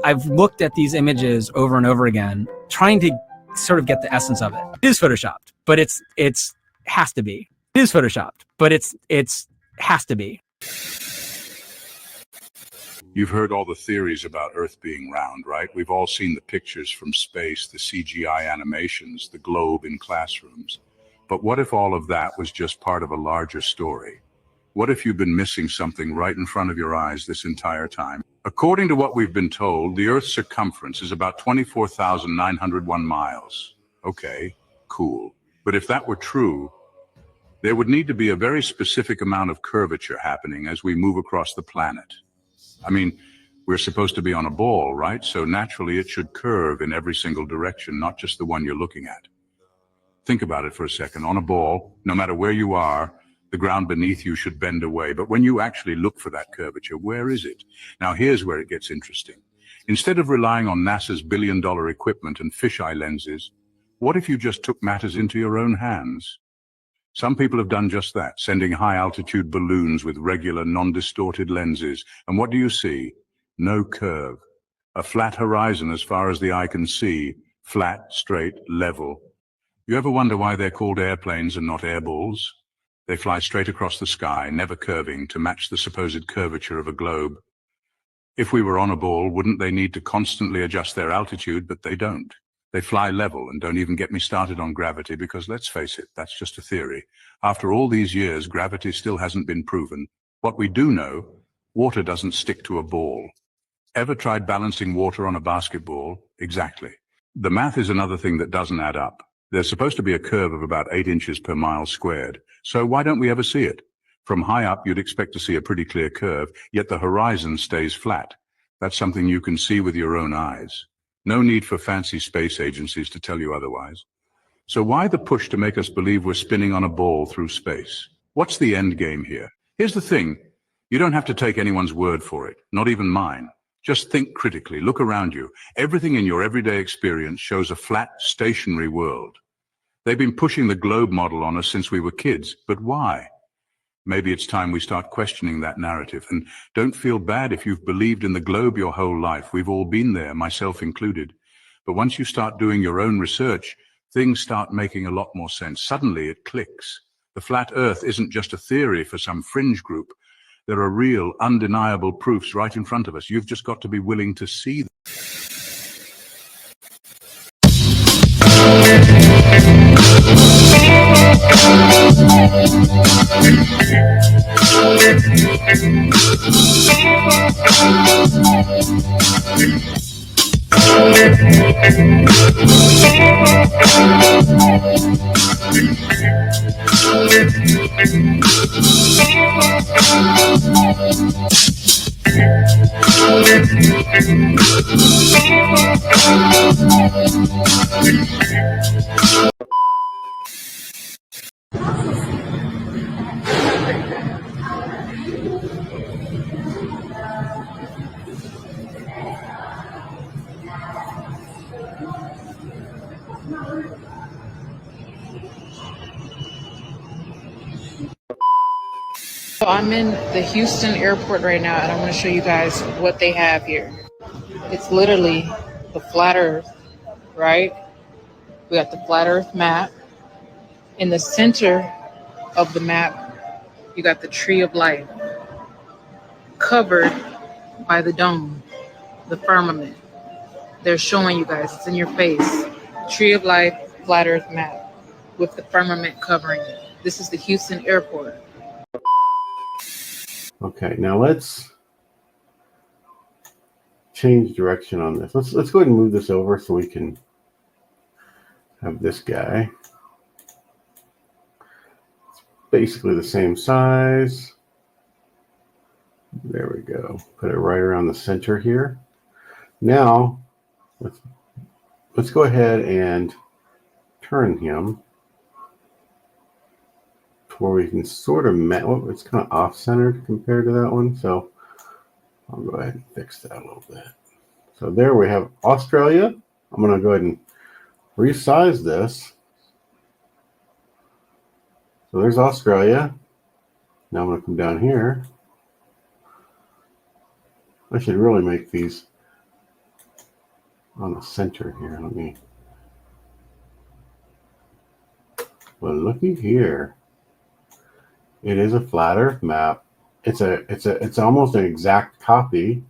I've looked at these images over and over again, trying to sort of get the essence of it. It is photoshopped, but it's has to be. It is photoshopped, but it's has to be. You've heard all the theories about Earth being round, right? We've all seen the pictures from space, the CGI animations, the globe in classrooms. But what if all of that was just part of a larger story? What if you've been missing something right in front of your eyes this entire time? According to what we've been told, the Earth's circumference is about 24,901 miles. Okay, cool. But if that were true, there would need to be a very specific amount of curvature happening as we move across the planet. I mean, we're supposed to be on a ball, right? So naturally it should curve in every single direction, not just the one you're looking at. Think about it for a second. On a ball, no matter where you are, the ground beneath you should bend away. But when you actually look for that curvature, where is it? Now, here's where it gets interesting. Instead of relying on NASA's billion-dollar equipment and fisheye lenses, what if you just took matters into your own hands? Some people have done just that, sending high-altitude balloons with regular, non-distorted lenses. And what do you see? No curve. A flat horizon as far as the eye can see, Flat, straight, level. You ever wonder why they're called airplanes and not airballs? They fly straight across the sky, never curving, to match the supposed curvature of a globe. If we were on a ball, wouldn't they need to constantly adjust their altitude? But they don't. They fly level, and don't even get me started on gravity, because let's face it, that's just a theory. After all these years, gravity still hasn't been proven. What we do know, water doesn't stick to a ball. Ever tried balancing water on a basketball? Exactly. The math is another thing that doesn't add up. There's supposed to be a curve of about 8 inches per mile squared. So why don't we ever see it? From high up, you'd expect to see a pretty clear curve, yet the horizon stays flat. That's something you can see with your own eyes. No need for fancy space agencies to tell you otherwise. So why the push to make us believe we're spinning on a ball through space? What's the end game here? Here's the thing. You don't have to take anyone's word for it, not even mine. Just think critically, look around you. Everything in your everyday experience shows a flat, stationary world. They've been pushing the globe model on us since we were kids, but why? Maybe it's time we start questioning that narrative. And don't feel bad if you've believed in the globe your whole life. We've all been there, myself included. But once you start doing your own research, things start making a lot more sense. Suddenly it clicks. The flat earth isn't just a theory for some fringe group. There are real, undeniable proofs right in front of us. You've just got to be willing to see them. So I'm in the Houston airport right now, and I'm going to show you guys what they have here. It's literally the flat earth, right? We got the flat earth map. In the center of the map, you got the tree of life covered by the dome, the firmament. They're showing you guys, it's in your face. Tree of life, flat earth map with the firmament covering it. This is the Houston airport. Okay, now let's change direction on this. Let's go ahead and move this over so we can have this guy. It's basically the same size. There we go. Put it right around the center here. Now let's go ahead and turn him where we can sort of it's kind of off-centered compared to that one, so I'll go ahead and fix that a little bit. So there we have Australia. I'm going to go ahead and resize this. So there's Australia. Now I'm going to come down here. I should really make these on the center here. Well, looky here. It is a flat Earth map. It's almost an exact copy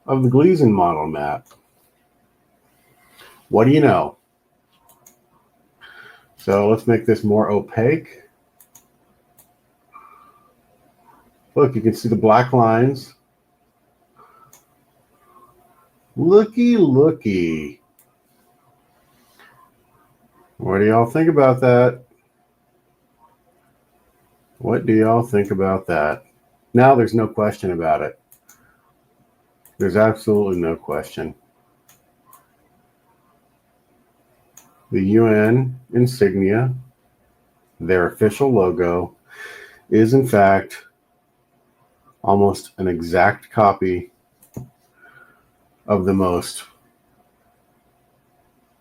of the Gleason model map. What do you know? So let's make this more opaque. Look, you can see the black lines. Looky. What do y'all think about that? What do y'all think about that? Now there's no question about it. There's absolutely no question. The UN insignia, their official logo, is in fact almost an exact copy of the most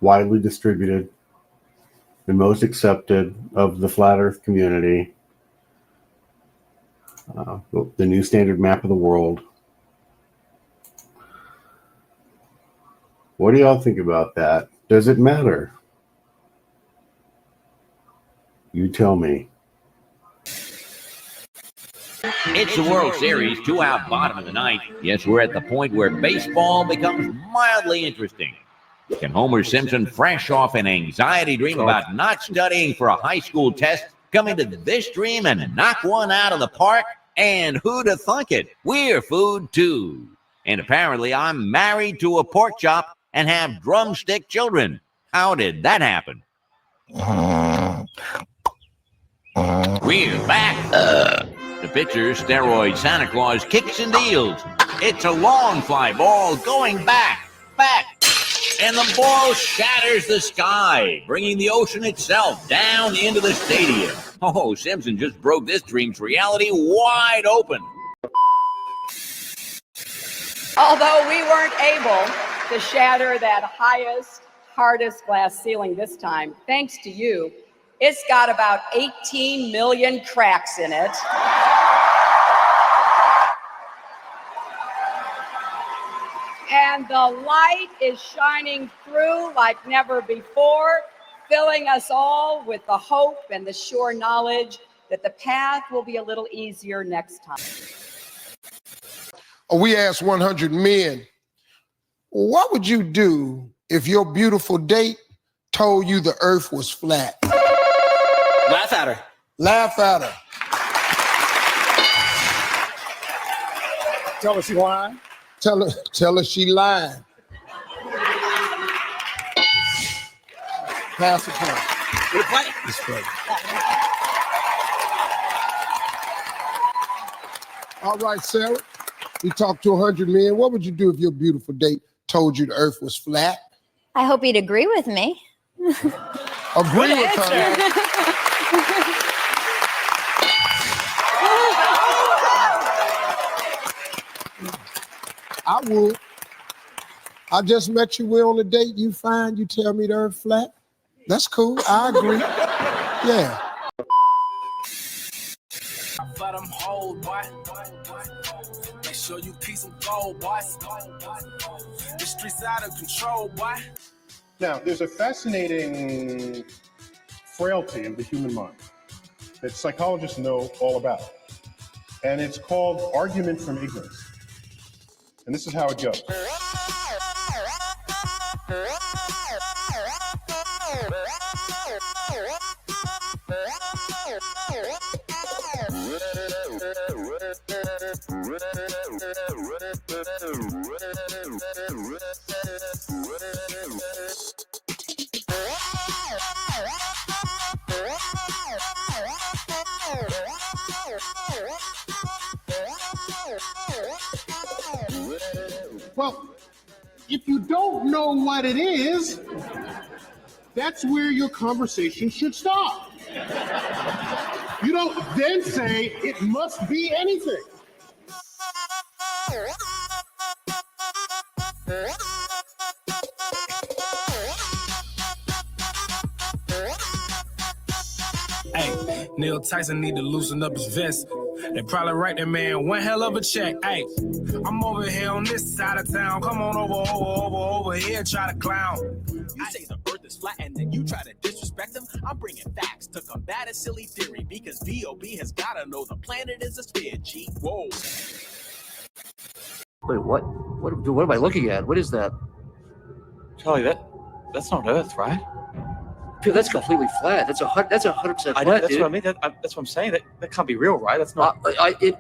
widely distributed and most accepted of the flat Earth community, the new standard map of the world. What do y'all think about that? Does it matter? You tell me. It's the World Series, 2 out, bottom of the ninth. Yes, we're at the point where baseball becomes mildly interesting. Can Homer Simpson, fresh off an anxiety dream about not studying for a high school test, come into this dream and knock one out of the park? And who'd have thunk it? We're food too. And apparently I'm married to a pork chop and have drumstick children. How did that happen? We're back. The pitcher, steroid Santa Claus, kicks and deals. It's a long fly ball going back. And the ball shatters the sky, bringing the ocean itself down into the stadium. Oh, Simpson just broke this dream's reality wide open. Although we weren't able to shatter that highest, hardest glass ceiling this time, thanks to you, it's got about 18 million cracks in it. And the light is shining through like never before, filling us all with the hope and the sure knowledge that the path will be a little easier next time. We asked 100 men, what would you do if your beautiful date told you the earth was flat? Laugh at her. Laugh at her. Tell her she lying. Tell her she lying. Pass the point. Good play. It's play. All right, Sarah. We talked to 100 men. What would you do if your beautiful date told you the earth was flat? I hope he'd agree with me. Agree with her. I would. I just met you. We're on a date. You fine. You tell me the earth flat. That's cool. I agree. Yeah. Let them hold, boy. Make sure you keep some gold, boy. The streets out of control, boy. Now, there's a fascinating frailty of the human mind that psychologists know all about, and it's called argument from ignorance. And this is how it goes. Well, if you don't know what it is, that's where your conversation should stop. You don't then say it must be anything. Hey, Neil Tyson need to loosen up his vest. They probably write that man one hell of a check. Hey, I'm over here on this side of town. Come on over here, try to clown. You say the earth is flat and then you try to disrespect them. I'm bringing facts to combat a silly theory because B.O.B. has got to know the planet is a sphere. G. Whoa. Wait, what? What am I looking at? What is that? Charlie, that's not Earth, right? Dude, that's completely flat. That's 100% flat. I know, that's dude. what I mean. That's what I'm saying. That can't be real, right? That's not.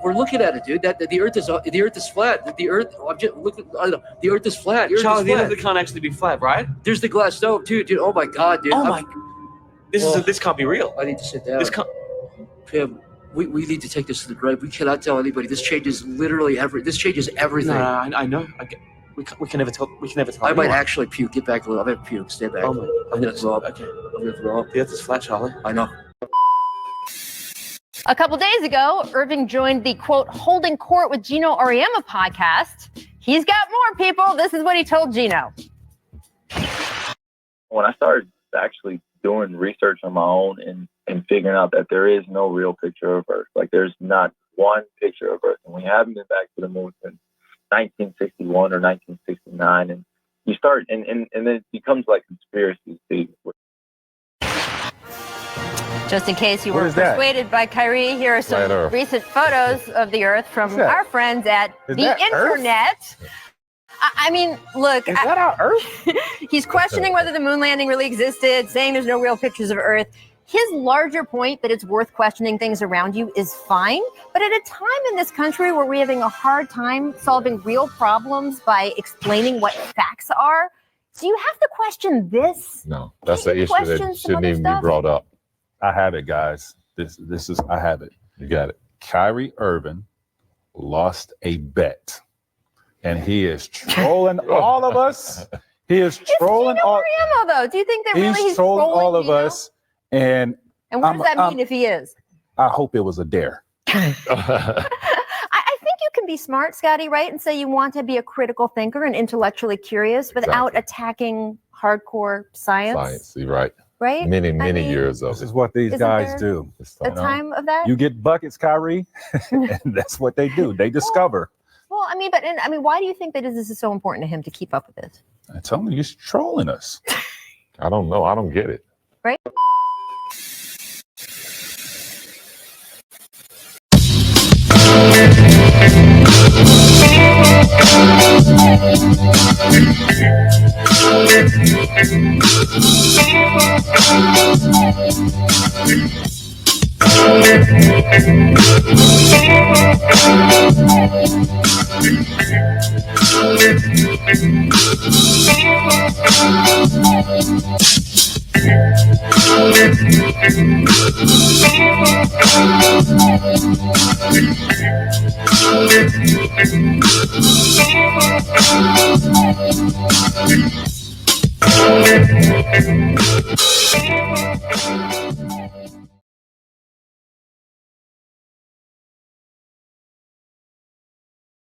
We're looking at it, dude. The Earth is flat. The Earth. I'm just looking. The Earth is flat. Charlie, the Earth can't actually be flat, right? There's the glass dome, dude. Oh my God, dude. Oh my. This can't be real. I need to sit down. This can't. Tim, we need to take this to the grave. We cannot tell anybody. This changes literally This changes everything. No, I know. We can never tell. We can never tell. I might anyone. actually puke. Get back a little. I'm gonna puke. Stay back. Oh my. I'm gonna throw up. Okay. I'm gonna throw up. The Earth is flat, Charlie. I know. A couple days ago, Irving joined the quote, Holding Court with Gino Auriemma podcast. He's got more, people. This is what he told Gino. When I started actually doing research on my own and figuring out that there is no real picture of Earth, like there's not one picture of Earth, and we haven't been back to the moon since 1961 or 1969, and you start, and then it becomes like conspiracy theories. Just in case you What were is that? persuaded by Kyrie, here are Flat some Earth. recent photos of the Earth from What's that? our friends at Is the that Earth? internet. I mean, look. Is that our Earth? He's questioning whether the moon landing really existed, saying there's no real pictures of Earth. His larger point that it's worth questioning things around you is fine, but at a time in this country where we're having a hard time solving real problems by explaining what facts are, do you have to question this? No, that's an Can't you issue question that some shouldn't other even be stuff? brought up. I have it, guys. This is I have it. You got it. Kyrie Irving lost a bet, and he is trolling all of us. He is trolling all. Gino though, do you think that really He's trolling all of us, and And what does that mean if he is? I hope it was a dare. I think you can be smart, Scotty, right? And say you want to be a critical thinker and intellectually curious without attacking hardcore science. You're right. Right? Many I mean, years of This is what these Isn't guys there do. a time of that? You get buckets, Kyrie, and that's what they do. They discover. Well, I mean, why do you think that this is so important to him to keep up with this? I tell him he's trolling us. I don't know. I don't get it. Right?